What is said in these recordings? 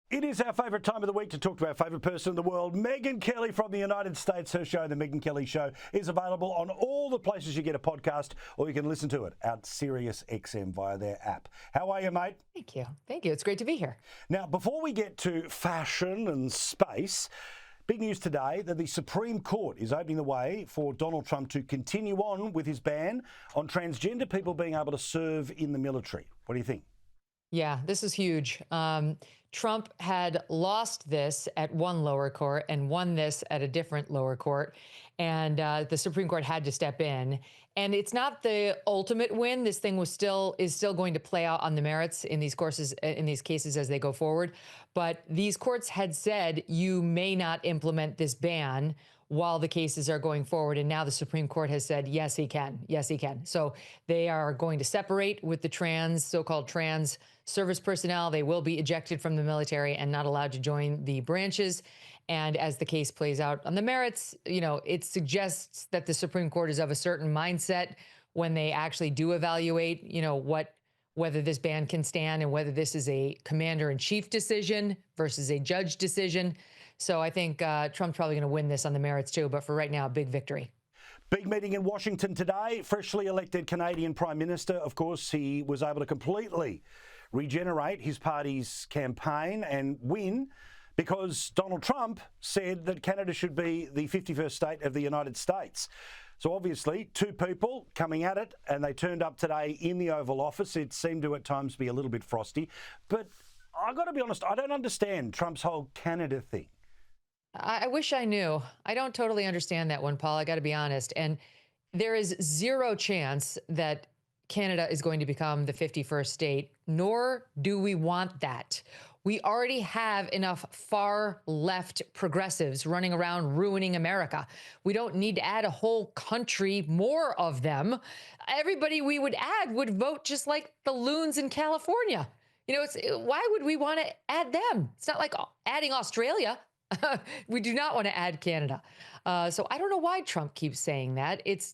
It is our favourite time of the week to talk to our favourite person in the world, Megyn Kelly from the United States. Her show, The Megyn Kelly Show, is available on all the places you get a podcast, or you can listen to it at Sirius XM via their app. How are you, mate? Thank you. Thank you. It's great to be here. Now, before we get to fashion and space, big news today that the Supreme Court is opening the way for Donald Trump to continue on with his ban on transgender people being able to serve in the military. What do you think? Yeah, this is huge. Trump had lost this at one lower court and won this at a different lower court. And the Supreme Court had to step in. And it's not the ultimate win. This thing is still going to play out on the merits in these cases as they go forward. But these courts had said you may not implement this ban while the cases are going forward. And now the Supreme Court has said, yes, he can. Yes, he can. So they are going to separate with the so-called trans service personnel. They will be ejected from the military and not allowed to join the branches. And as the case plays out on the merits, it suggests that the Supreme Court is of a certain mindset when they actually do evaluate, whether this ban can stand and whether this is a commander-in-chief decision versus a judge decision. So I think Trump's probably going to win this on the merits too, but for right now, a big victory. Big meeting in Washington today. Freshly elected Canadian Prime Minister, of course, he was able to completely regenerate his party's campaign and win because Donald Trump said that Canada should be the 51st state of the United States. So obviously, two people coming at it, and they turned up today in the Oval Office. It seemed to at times be a little bit frosty, but I've got to be honest, I don't understand Trump's whole Canada thing. I wish I knew. I don't totally understand that one, Paul. I got to be honest. And there is zero chance that Canada is going to become the 51st state, nor do we want that. We already have enough far left progressives running around ruining America. We don't need to add a whole country more of them. Everybody we would add would vote just like the loons in California. Why would we want to add them? It's not like adding Australia. We do not want to add Canada. So I don't know why Trump keeps saying that. It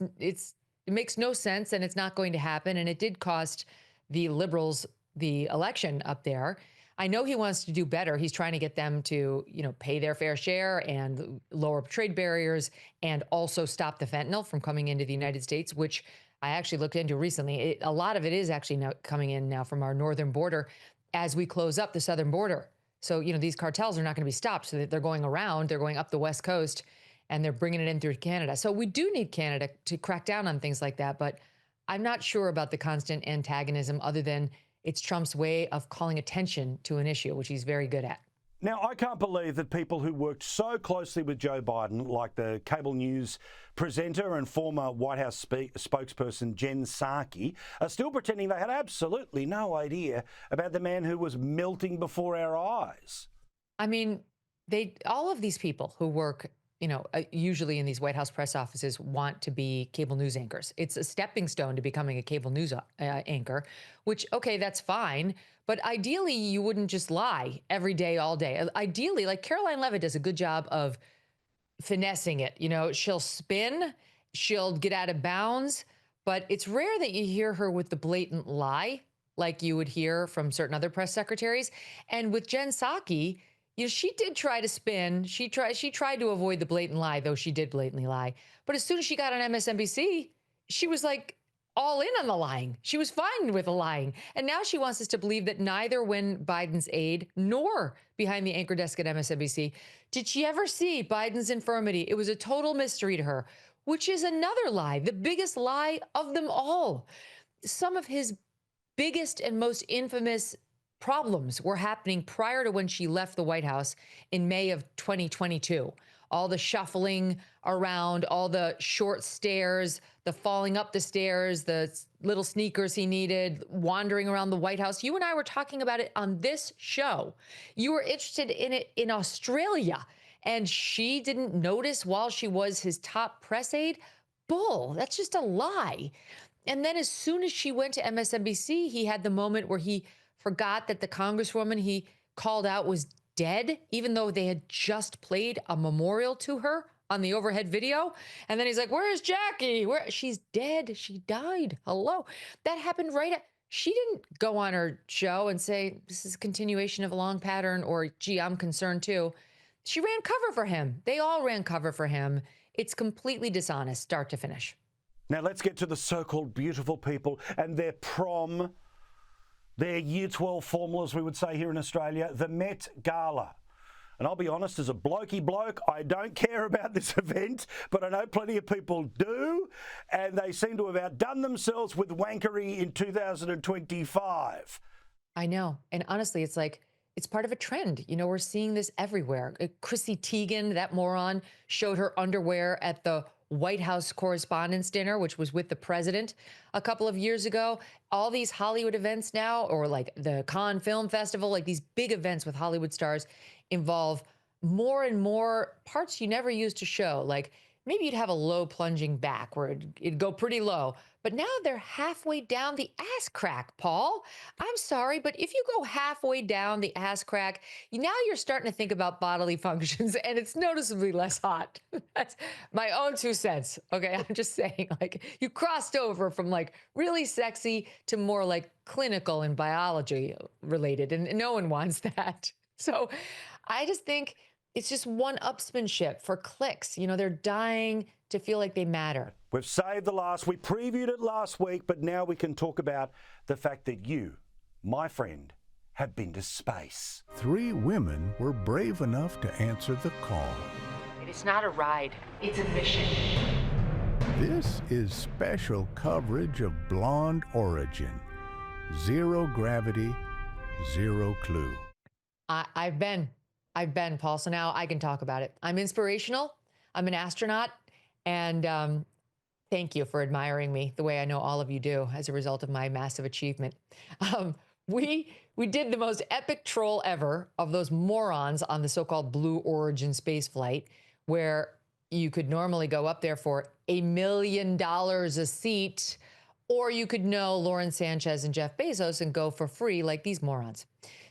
makes no sense, and it's not going to happen. And it did cost the Liberals the election up there. I know he wants to do better. He's trying to get them to, pay their fair share and lower trade barriers and also stop the fentanyl from coming into the United States, which I actually looked into recently. A lot of it is actually now coming in now from our northern border as we close up the southern border. So, these cartels are not going to be stopped. So they're going around, they're going up the West Coast, and they're bringing it in through Canada. So we do need Canada to crack down on things like that. But I'm not sure about the constant antagonism other than it's Trump's way of calling attention to an issue, which he's very good at. Now, I can't believe that people who worked so closely with Joe Biden, like the cable news presenter and former White House spokesperson Jen Psaki, are still pretending they had absolutely no idea about the man who was melting before our eyes. I mean, all of these people who work, usually in these White House press offices want to be cable news anchors. It's a stepping stone to becoming a cable news anchor, which, okay, that's fine. But ideally, you wouldn't just lie every day, all day. Ideally, like Caroline Levitt does a good job of finessing it. She'll spin, she'll get out of bounds, but it's rare that you hear her with the blatant lie like you would hear from certain other press secretaries. And with Jen Psaki, she did try to spin. She tried to avoid the blatant lie, though she did blatantly lie. But as soon as she got on MSNBC, she was like all in on the lying. She was fine with the lying. And now she wants us to believe that neither when Biden's aide nor behind the anchor desk at MSNBC did she ever see Biden's infirmity. It was a total mystery to her, which is another lie, the biggest lie of them all. Some of his biggest and most infamous problems were happening prior to when she left the White House in May of 2022. All the shuffling around, all the short stairs, the falling up the stairs, the little sneakers he needed, wandering around the White House. You and I were talking about it on this show. You were interested in it in Australia, and she didn't notice while she was his top press aide? Bull. That's just a lie. And then as soon as she went to MSNBC, he had the moment where he forgot that the congresswoman he called out was dead, even though they had just played a memorial to her on the overhead video. And then he's like, where is Jackie? She's dead. She died. Hello. That happened She didn't go on her show and say, this is a continuation of a long pattern, or, gee, I'm concerned too. She ran cover for him. They all ran cover for him. It's completely dishonest, start to finish. Now let's get to the so-called beautiful people and their prom, their Year 12 formulas, we would say here in Australia, the Met Gala. And I'll be honest, as a blokey bloke, I don't care about this event, but I know plenty of people do, and they seem to have outdone themselves with wankery in 2025. I know. And honestly, it's like, it's part of a trend. You know, we're seeing this everywhere. Chrissy Teigen, that moron, showed her underwear at the White House Correspondents' Dinner, which was with the president a couple of years ago. All these Hollywood events now, or like the Cannes Film Festival, like these big events with Hollywood stars, involve more and more parts you never used to show. Like maybe you'd have a low plunging back where it'd go pretty low, but now they're halfway down the ass crack, Paul. I'm sorry, but if you go halfway down the ass crack, now you're starting to think about bodily functions, and it's noticeably less hot. That's my own 2 cents. Okay, I'm just saying, like, you crossed over from like really sexy to more like clinical and biology related, and no one wants that. So I just think it's just one-upsmanship for clicks. You know, they're dying to feel like they matter. We've saved the last. We previewed it last week, but now we can talk about the fact that you, my friend, have been to space. 3 women were brave enough to answer the call. It is not a ride. It's a mission. This is special coverage of Blonde Origin. 0 gravity, 0 clue. I've been, Paul, so now I can talk about it. I'm inspirational. I'm an astronaut, and thank you for admiring me the way I know all of you do as a result of my massive achievement. We did the most epic troll ever of those morons on the so-called Blue Origin space flight, where you could normally go up there for $1 million a seat, or you could know Lauren Sanchez and Jeff Bezos and go for free like these morons.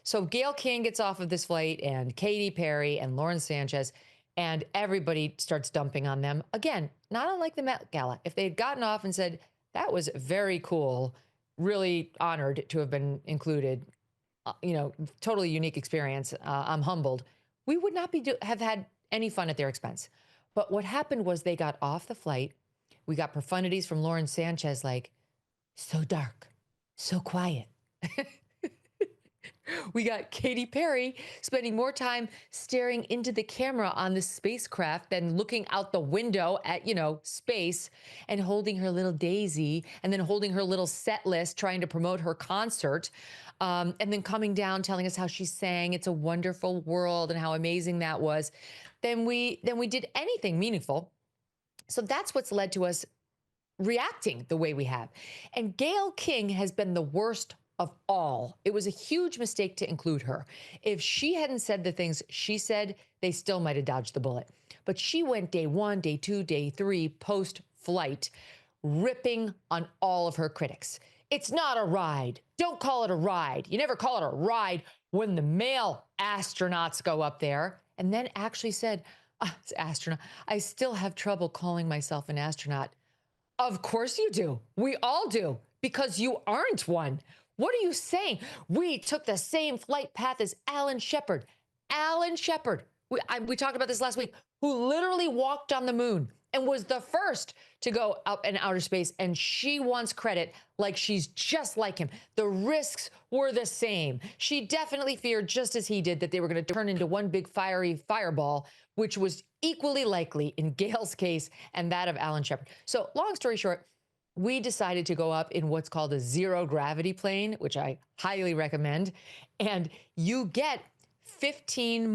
So Gayle King gets off of this flight, and Katy Perry and Lauren Sanchez, and everybody starts dumping on them. Again, not unlike the Met Gala. If they had gotten off and said, that was very cool, really honored to have been included, totally unique experience, I'm humbled, we would not have had any fun at their expense. But what happened was they got off the flight. We got profanities from Lauren Sanchez like, so dark, so quiet. We got Katy Perry spending more time staring into the camera on the spacecraft than looking out the window at, space, and holding her little daisy, and then holding her little set list, trying to promote her concert, and then coming down telling us how she sang "It's a Wonderful World" and how amazing that was. Then we did anything meaningful. So that's what's led to us reacting the way we have. And Gayle King has been the worst of all. It was a huge mistake to include her. If she hadn't said the things she said, they still might have dodged the bullet. But she went day 1, day 2, day 3, post-flight, ripping on all of her critics. It's not a ride. Don't call it a ride. You never call it a ride when the male astronauts go up there. And then actually said, astronaut, I still have trouble calling myself an astronaut. Of course you do. We all do, because you aren't one. What are you saying? We took the same flight path as Alan Shepard. Alan Shepard, we talked about this last week, who literally walked on the moon and was the first to go up in outer space. And she wants credit like she's just like him. The risks were the same. She definitely feared, just as he did, that they were going to turn into one big fiery fireball, which was equally likely in Gayle's case and that of Alan Shepard. So long story short, we decided to go up in what's called a 0 gravity plane, which I highly recommend. And you get 15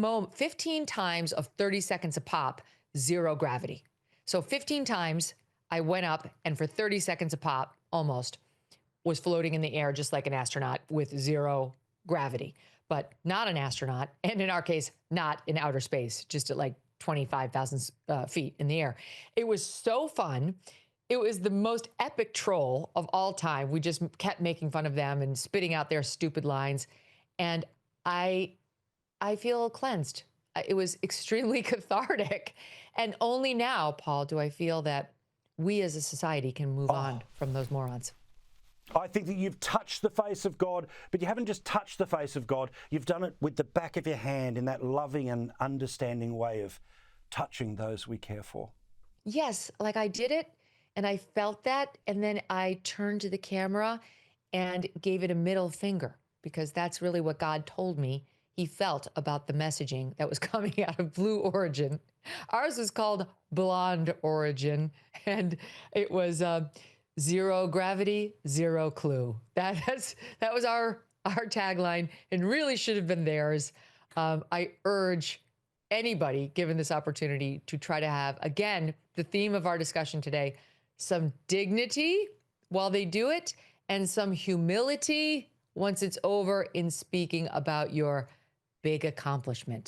times of 30 seconds a pop, 0 gravity. So 15 times I went up, and for 30 seconds a pop, almost, was floating in the air just like an astronaut with 0 gravity, but not an astronaut. And in our case, not in outer space, just at like 25,000 feet in the air. It was so fun. It was the most epic troll of all time. We just kept making fun of them and spitting out their stupid lines. And I feel cleansed. It was extremely cathartic. And only now, Paul, do I feel that we as a society can move on from those morons. I think that you've touched the face of God, but you haven't just touched the face of God, you've done it with the back of your hand in that loving and understanding way of touching those we care for. Yes, like I did it and I felt that. And then I turned to the camera and gave it a middle finger, because that's really what God told me he felt about the messaging that was coming out of Blue Origin. Ours was called Blonde Origin, and it was zero gravity, zero clue. That was our tagline, and really should have been theirs. I urge anybody given this opportunity to try to have, again, the theme of our discussion today, some dignity while they do it, and some humility once it's over in speaking about your big accomplishment.